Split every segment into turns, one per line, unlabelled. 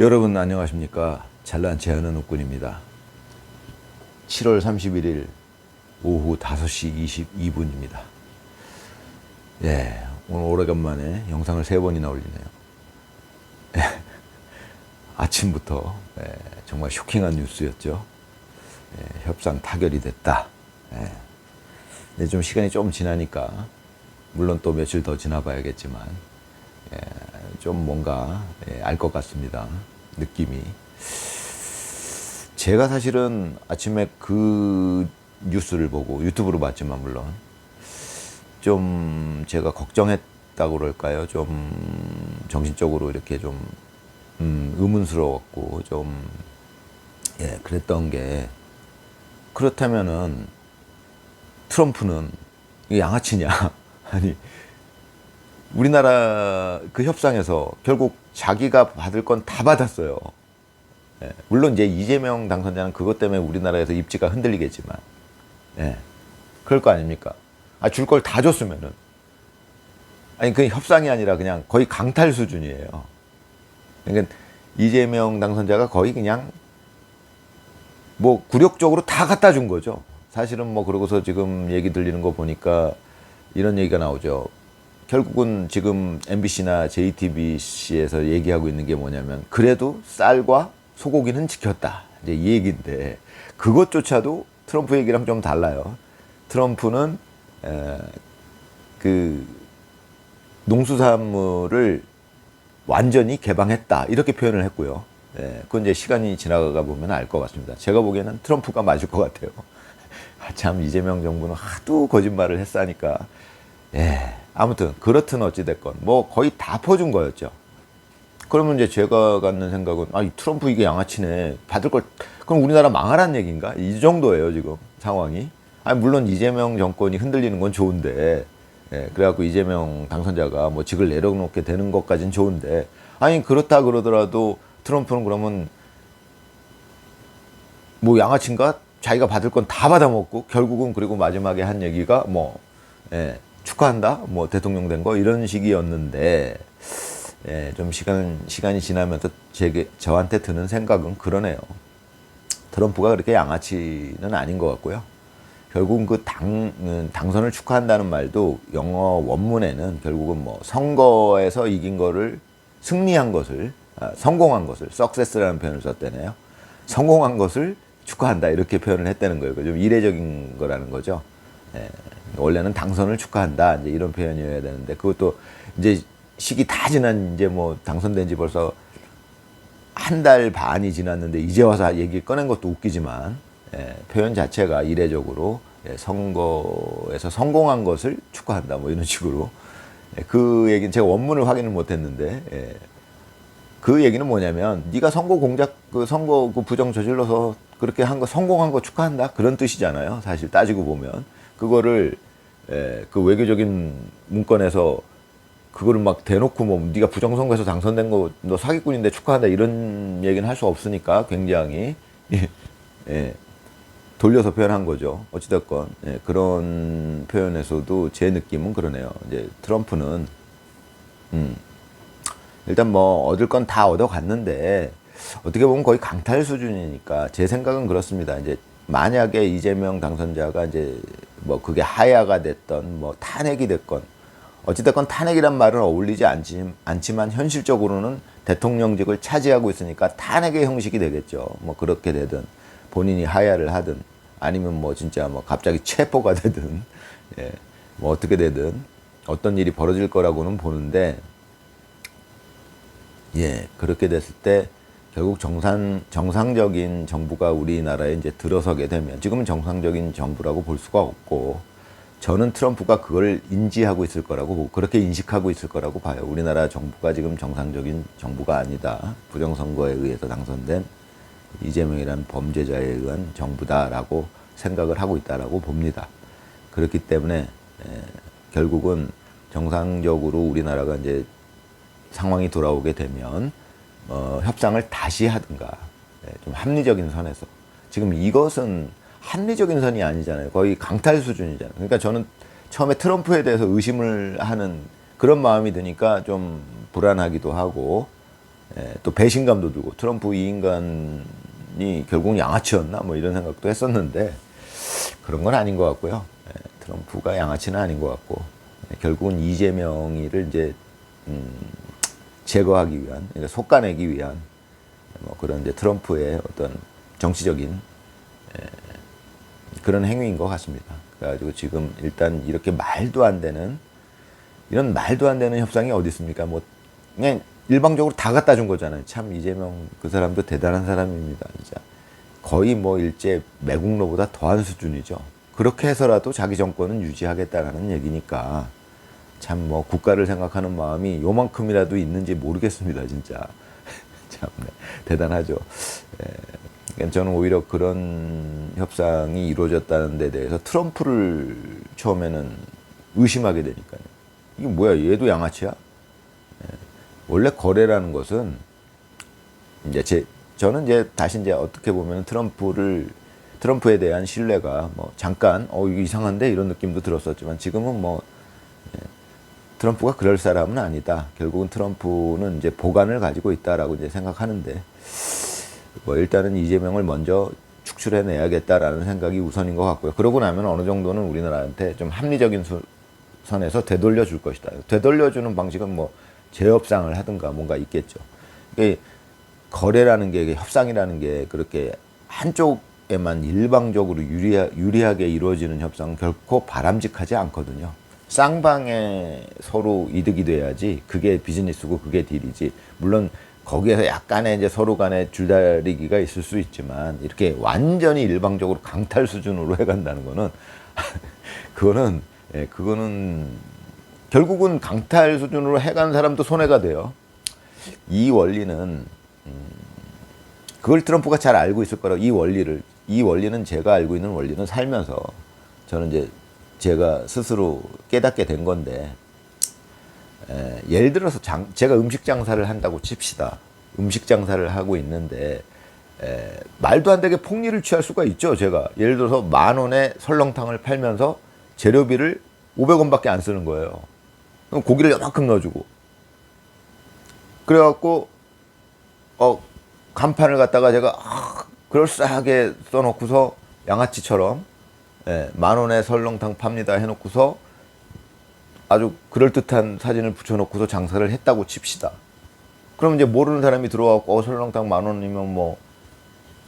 여러분 안녕하십니까. 잘난 체하는 옥군입니다. 7월 31일 오후 5시 22분입니다. 예, 오늘 오래간만에 영상을 3번이나 올리네요. 예, 아침부터 정말 쇼킹한 뉴스였죠. 예, 협상 타결이 됐다. 예, 근데 좀 시간이 좀 지나니까 물론 또 며칠 더 지나봐야겠지만 좀 뭔가 알 것 같습니다. 느낌이. 제가 사실은 아침에 그 뉴스를 보고 유튜브로 봤지만 물론 좀 제가 걱정했다고 그럴까요? 좀 정신적으로 이렇게 좀 의문스러웠고 좀 그랬던 게, 그렇다면은 트럼프는 이게 양아치냐? 아니, 우리나라 그 협상에서 결국 자기가 받을 건 다 받았어요. 물론 이제 이재명 당선자는 그것 때문에 우리나라에서 입지가 흔들리겠지만, 그럴 거 아닙니까? 줄 걸 다 줬으면은, 아니 그 협상이 아니라 그냥 거의 강탈 수준이에요. 그러니까 이재명 당선자가 거의 그냥 뭐 굴욕적으로 다 갖다 준 거죠. 사실은 뭐 그러고서 지금 얘기 들리는 거 보니까 이런 얘기가 나오죠. 결국은 지금 MBC나 JTBC에서 얘기하고 있는 게 뭐냐면, 그래도 쌀과 소고기는 지켰다, 이제 이 얘기인데, 그것조차도 트럼프 얘기랑 좀 달라요. 트럼프는 그 농수산물을 완전히 개방했다, 이렇게 표현을 했고요. 그건 이제 시간이 지나가 보면 알 것 같습니다. 제가 보기에는 트럼프가 맞을 것 같아요. 참, 이재명 정부는 하도 거짓말을 했으니까. 아무튼 그렇든 어찌됐건 뭐 거의 다 퍼준 거였죠. 그러면 이제 제가 갖는 생각은, 이 트럼프 이게 양아치네, 받을 걸, 그럼 우리나라 망하란 얘기인가? 이 정도예요 지금 상황이. 물론 이재명 정권이 흔들리는 건 좋은데, 그래갖고 이재명 당선자가 뭐 직을 내려놓게 되는 것까진 좋은데, 그렇다 그러더라도 트럼프는 그러면 뭐 양아치인가? 자기가 받을 건 다 받아먹고 결국은, 그리고 마지막에 한 얘기가 뭐 축하한다, 뭐 대통령 된 거, 이런 식이었는데, 좀 시간이 지나면서 저한테 드는 생각은 그러네요. 트럼프가 그렇게 양아치는 아닌 것 같고요. 결국은 그 당선을 축하한다는 말도 영어 원문에는 결국은 뭐 선거에서 이긴 거를, 승리한 것을, 성공한 것을, success라는 표현을 썼대네요. 성공한 것을 축하한다, 이렇게 표현을 했다는 거예요. 좀 이례적인 거라는 거죠. 원래는 당선을 축하한다, 이제 이런 표현이어야 되는데, 그것도 이제 시기 다 지난, 이제 뭐 당선된 지 벌써 한 달 반이 지났는데 이제 와서 얘기 꺼낸 것도 웃기지만, 표현 자체가 이례적으로 선거에서 성공한 것을 축하한다, 뭐 이런 식으로. 그 얘기는 제가 원문을 확인을 못했는데, 그 얘기는 뭐냐면, 네가 선거 공작, 선거 부정 저질러서 그렇게 한 거, 성공한 거 축하한다, 그런 뜻이잖아요. 사실 따지고 보면 그거를 그 외교적인 문건에서 그거를 막 대놓고 뭐 네가 부정선거에서 당선된 거 너 사기꾼인데 축하한다, 이런 얘기는 할 수 없으니까 굉장히 돌려서 표현한 거죠. 어찌됐건 그런 표현에서도 제 느낌은 그러네요. 이제 트럼프는 일단 뭐 얻을 건 다 얻어갔는데, 어떻게 보면 거의 강탈 수준이니까 제 생각은 그렇습니다. 이제 만약에 이재명 당선자가 이제 뭐 그게 하야가 됐던 뭐 탄핵이 됐건, 어찌됐건 탄핵이란 말은 어울리지 않지만 현실적으로는 대통령직을 차지하고 있으니까 탄핵의 형식이 되겠죠. 뭐 그렇게 되든 본인이 하야를 하든 아니면 뭐 진짜 뭐 갑자기 체포가 되든, 뭐 어떻게 되든 어떤 일이 벌어질 거라고는 보는데, 그렇게 됐을 때 결국 정상적인 정부가 우리나라에 이제 들어서게 되면, 지금은 정상적인 정부라고 볼 수가 없고, 저는 트럼프가 그걸 인지하고 있을 거라고 보고, 그렇게 인식하고 있을 거라고 봐요. 우리나라 정부가 지금 정상적인 정부가 아니다, 부정선거에 의해서 당선된 이재명이라는 범죄자에 의한 정부다라고 생각을 하고 있다라고 봅니다. 그렇기 때문에 결국은 정상적으로 우리나라가 이제 상황이 돌아오게 되면 협상을 다시 하든가, 좀 합리적인 선에서. 지금 이것은 합리적인 선이 아니잖아요. 거의 강탈 수준이잖아요. 그러니까 저는 처음에 트럼프에 대해서 의심을 하는 그런 마음이 드니까 좀 불안하기도 하고, 또 배신감도 들고 트럼프 이 인간이 결국은 양아치였나 뭐 이런 생각도 했었는데 그런 건 아닌 것 같고요. 트럼프가 양아치는 아닌 것 같고 결국은 이재명이를 이제 제거하기 위한, 그러니까 솎아내기 위한 뭐 그런 이제 트럼프의 어떤 정치적인 그런 행위인 것 같습니다. 그래가지고 지금 일단 이렇게 말도 안 되는 이런 말도 안 되는 협상이 어디 있습니까? 뭐 그냥 일방적으로 다 갖다 준 거잖아요. 참 이재명 그 사람도 대단한 사람입니다. 진짜 거의 뭐 일제 매국노보다 더한 수준이죠. 그렇게 해서라도 자기 정권은 유지하겠다라는 얘기니까 참 뭐 국가를 생각하는 마음이 요만큼이라도 있는지 모르겠습니다. 진짜 참 대단하죠. 그러니까 저는 오히려 그런 협상이 이루어졌다는 데 대해서 트럼프를 처음에는 의심하게 되니까요. 이게 뭐야, 얘도 양아치야? 원래 거래라는 것은 이제 저는 이제 다시 이제 어떻게 보면 트럼프에 대한 신뢰가 뭐 잠깐 이거 이상한데 이런 느낌도 들었었지만 지금은 뭐 트럼프가 그럴 사람은 아니다. 결국은 트럼프는 이제 보관을 가지고 있다라고 이제 생각하는데 뭐 일단은 이재명을 먼저 축출해내야겠다라는 생각이 우선인 것 같고요. 그러고 나면 어느 정도는 우리나라한테 좀 합리적인 선에서 되돌려 줄 것이다. 되돌려주는 방식은 뭐 재협상을 하든가 뭔가 있겠죠. 이게 거래라는 게, 협상이라는 게 그렇게 한쪽에만 일방적으로 유리하게 이루어지는 협상은 결코 바람직하지 않거든요. 쌍방에 서로 이득이 돼야지 그게 비즈니스고 그게 딜이지. 물론 거기에서 약간의 이제 서로 간의 줄다리기가 있을 수 있지만 이렇게 완전히 일방적으로 강탈 수준으로 해간다는 거는 그거는 결국은 강탈 수준으로 해간 사람도 손해가 돼요. 이 원리는 그걸 트럼프가 잘 알고 있을 거라고. 이 원리는 제가 알고 있는 원리는 살면서 저는 이제 제가 스스로 깨닫게 된 건데 예를 들어서 제가 음식 장사를 한다고 칩시다. 음식 장사를 하고 있는데 말도 안 되게 폭리를 취할 수가 있죠. 제가 예를 들어서 10,000원에 설렁탕을 팔면서 재료비를 500원밖에 안 쓰는 거예요. 그럼 고기를 요만큼 넣어주고 그래갖고 간판을 갖다가 제가 그럴싸하게 써놓고서 양아치처럼 10,000원에 설렁탕 팝니다 해놓고서 아주 그럴듯한 사진을 붙여놓고서 장사를 했다고 칩시다. 그럼 이제 모르는 사람이 들어와갖고 설렁탕 10,000원이면 뭐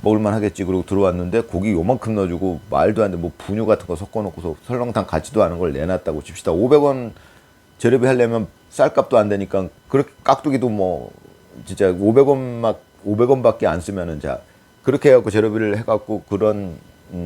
먹을만 하겠지. 그리고 들어왔는데 고기 요만큼 넣어주고 말도 안 돼 뭐 분유 같은 거 섞어놓고서 설렁탕 같지도 않은 걸 내놨다고 칩시다. 500원 재료비 하려면 쌀값도 안 되니까 그렇게 깍두기도 뭐 진짜 500원밖에 안 쓰면은 자 그렇게 해갖고 재료비를 해갖고 그런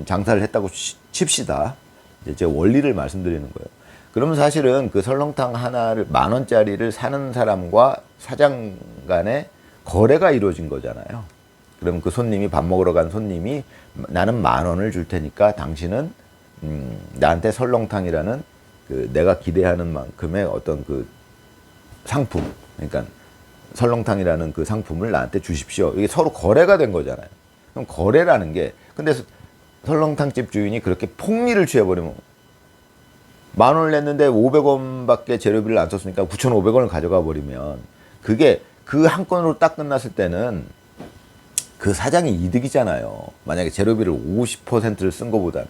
장사를 했다고 칩시다. 이제 제 원리를 말씀드리는 거예요. 그러면 사실은 그 설렁탕 하나를 10,000원짜리를 사는 사람과 사장 간에 거래가 이루어진 거잖아요. 그럼 그 손님이 밥 먹으러 간 손님이 나는 10,000원을 줄 테니까 당신은 나한테 설렁탕이라는 그 내가 기대하는 만큼의 어떤 그 상품, 그러니까 설렁탕이라는 그 상품을 나한테 주십시오. 이게 서로 거래가 된 거잖아요. 그럼 거래라는 게 근데 설렁탕집 주인이 그렇게 폭리를 취해버리면 10,000원을 냈는데 500원밖에 재료비를 안 썼으니까 9,500원을 가져가 버리면 그게 그 한 건으로 딱 끝났을 때는 그 사장이 이득이잖아요. 만약에 재료비를 50%를 쓴 것보다는.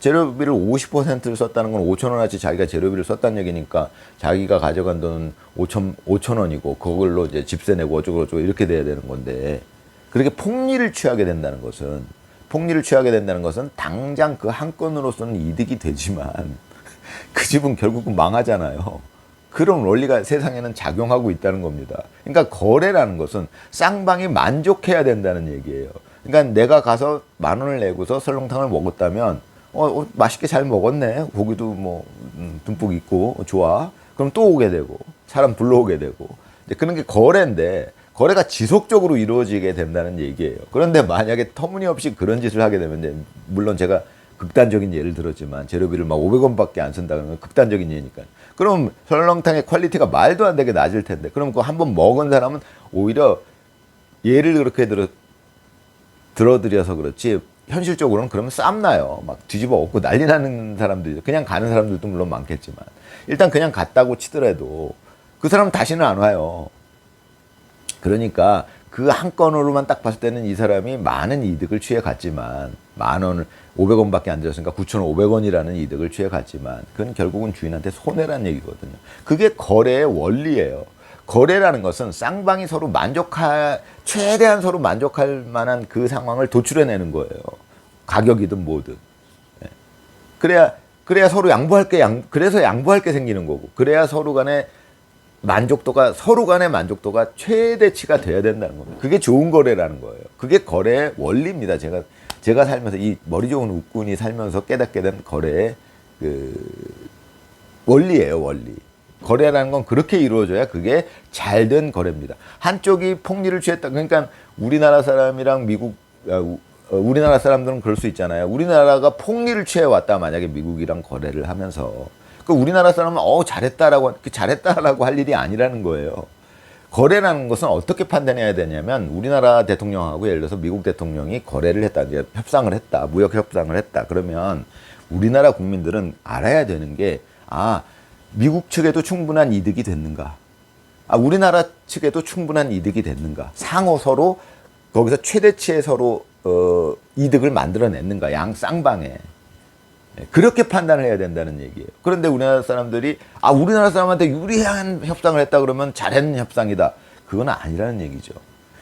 재료비를 50%를 썼다는 건 5,000원어치 자기가 재료비를 썼다는 얘기니까 자기가 가져간 돈은 5,000원이고 그걸로 이제 집세 내고 어쩌고 이렇게 돼야 되는 건데 그렇게 폭리를 취하게 된다는 것은 당장 그 한 건으로서는 이득이 되지만 그 집은 결국은 망하잖아요. 그런 원리가 세상에는 작용하고 있다는 겁니다. 그러니까 거래라는 것은 쌍방이 만족해야 된다는 얘기예요. 그러니까 내가 가서 10,000원을 내고서 설렁탕을 먹었다면 맛있게 잘 먹었네. 고기도 뭐 듬뿍 있고 좋아. 그럼 또 오게 되고 사람 불러오게 되고 그런 게 거래인데 거래가 지속적으로 이루어지게 된다는 얘기예요. 그런데 만약에 터무니없이 그런 짓을 하게 되면 이제 물론 제가 극단적인 예를 들었지만 재료비를 막 500원밖에 안 쓴다는 건 극단적인 예니까. 그럼 설렁탕의 퀄리티가 말도 안 되게 낮을 텐데 그럼 그 한번 먹은 사람은 오히려 예를 그렇게 들어드려서 그렇지 현실적으로는 그러면 쌈나요. 막 뒤집어 엎고 난리 나는 사람들이 그냥 가는 사람들도 물론 많겠지만 일단 그냥 갔다고 치더라도 그 사람은 다시는 안 와요. 그러니까 그 한 건으로만 딱 봤을 때는 이 사람이 많은 이득을 취해 갔지만, 만 원을 500원밖에 안 들었으니까 9,500원이라는 이득을 취해 갔지만, 그건 결국은 주인한테 손해란 얘기거든요. 그게 거래의 원리예요. 거래라는 것은 쌍방이 서로 최대한 서로 만족할 만한 그 상황을 도출해내는 거예요. 가격이든 뭐든. 예. 그래야 서로 그래서 양보할 게 생기는 거고, 그래야 서로 간의 만족도가 최대치가 돼야 된다는 겁니다. 그게 좋은 거래라는 거예요. 그게 거래의 원리입니다. 제가 살면서, 이 머리 좋은 웃군이 살면서 깨닫게 된 거래의 원리예요, 원리. 거래라는 건 그렇게 이루어져야 그게 잘된 거래입니다. 한쪽이 폭리를 취했다. 그러니까 우리나라 사람이랑 우리나라 사람들은 그럴 수 있잖아요. 우리나라가 폭리를 취해왔다. 만약에 미국이랑 거래를 하면서. 그 우리나라 사람은 잘했다라고 할 일이 아니라는 거예요. 거래라는 것은 어떻게 판단해야 되냐면, 우리나라 대통령하고 예를 들어서 미국 대통령이 거래를 했다, 이제 협상을 했다, 무역 협상을 했다. 그러면 우리나라 국민들은 알아야 되는 게, 미국 측에도 충분한 이득이 됐는가? 우리나라 측에도 충분한 이득이 됐는가? 상호 서로 거기서 최대치의 서로 이득을 만들어냈는가? 쌍방에. 그렇게 판단을 해야 된다는 얘기예요. 그런데 우리나라 사람들이 우리나라 사람한테 유리한 협상을 했다 그러면 잘한 협상이다. 그건 아니라는 얘기죠.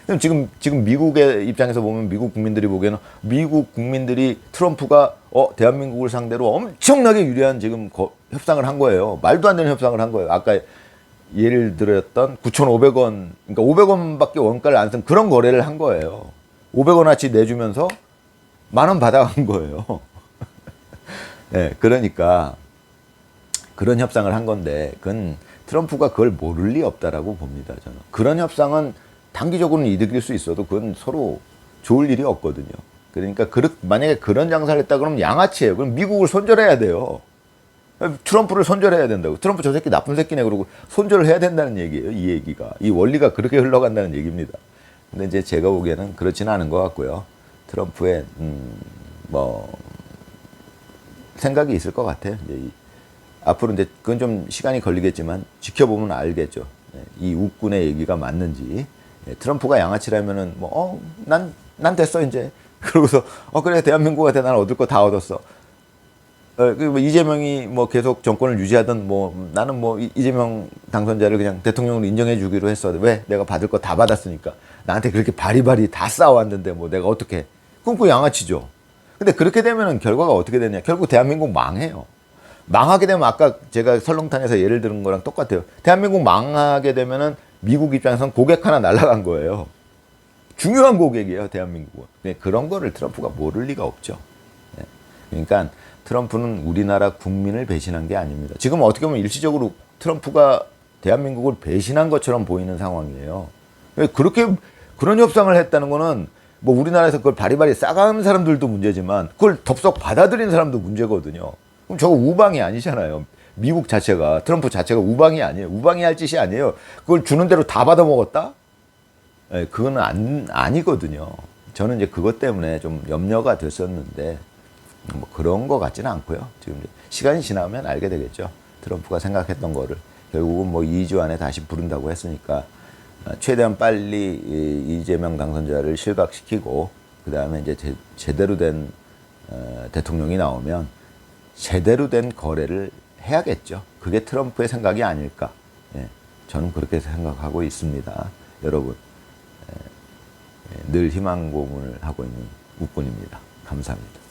그럼 지금 미국의 입장에서 보면, 미국 국민들이 보기에는 미국 국민들이 트럼프가 대한민국을 상대로 엄청나게 유리한 지금 협상을 한 거예요. 말도 안 되는 협상을 한 거예요. 아까 예를 들었던 9,500원, 그러니까 500원밖에 원가를 안 쓴 그런 거래를 한 거예요. 500원어치 내주면서 10,000원 받아간 거예요. 네, 그러니까 그런 협상을 한 건데, 그건 트럼프가 그걸 모를 리 없다라고 봅니다, 저는. 그런 협상은 단기적으로는 이득일 수 있어도 그건 서로 좋을 일이 없거든요. 그러니까 만약에 그런 장사를 했다 그러면 양아치예요. 그럼 미국을 손절해야 돼요. 트럼프를 손절해야 된다고. 트럼프 저 새끼 나쁜 새끼네 그러고 손절을 해야 된다는 얘기예요. 이 얘기가. 이 원리가 그렇게 흘러간다는 얘기입니다. 근데 이제 제가 보기에는 그렇지는 않은 것 같고요. 트럼프의 생각이 있을 것 같아요. 이제 앞으로 이제 그건 좀 시간이 걸리겠지만 지켜보면 알겠죠. 이 웃군의 얘기가 맞는지. 트럼프가 양아치라면은 난 됐어 이제. 그러고서 그래 대한민국한테 난 얻을 거 다 얻었어. 이재명이 계속 정권을 유지하던 나는 이재명 당선자를 그냥 대통령으로 인정해 주기로 했어. 왜? 내가 받을 거 다 받았으니까. 나한테 그렇게 바리바리 다 쌓아왔는데 내가 어떻게? 그럼 그 양아치죠. 근데 그렇게 되면은 결과가 어떻게 되냐? 결국 대한민국 망해요. 망하게 되면 아까 제가 설렁탕에서 예를 들은 거랑 똑같아요. 대한민국 망하게 되면은 미국 입장에서는 고객 하나 날아간 거예요. 중요한 고객이에요, 대한민국은. 그런 거를 트럼프가 모를 리가 없죠. 그러니까 트럼프는 우리나라 국민을 배신한 게 아닙니다. 지금 어떻게 보면 일시적으로 트럼프가 대한민국을 배신한 것처럼 보이는 상황이에요. 그런 협상을 했다는 거는 우리나라에서 그걸 바리바리 싸가는 사람들도 문제지만 그걸 덥석 받아들인 사람도 문제거든요. 그럼 저거 우방이 아니잖아요. 미국 자체가, 트럼프 자체가 우방이 아니에요. 우방이 할 짓이 아니에요. 그걸 주는 대로 다 받아먹었다? 그건 아니거든요. 저는 이제 그것 때문에 좀 염려가 됐었는데, 그런 거 같지는 않고요. 지금 시간이 지나면 알게 되겠죠. 트럼프가 생각했던 거를. 결국은 2주 안에 다시 부른다고 했으니까, 최대한 빨리 이재명 당선자를 실각시키고, 그 다음에 이제 제대로 된 대통령이 나오면 제대로 된 거래를 해야겠죠. 그게 트럼프의 생각이 아닐까. 저는 그렇게 생각하고 있습니다. 여러분, 늘 희망 고문을 하고 있는 웃군입니다. 감사합니다.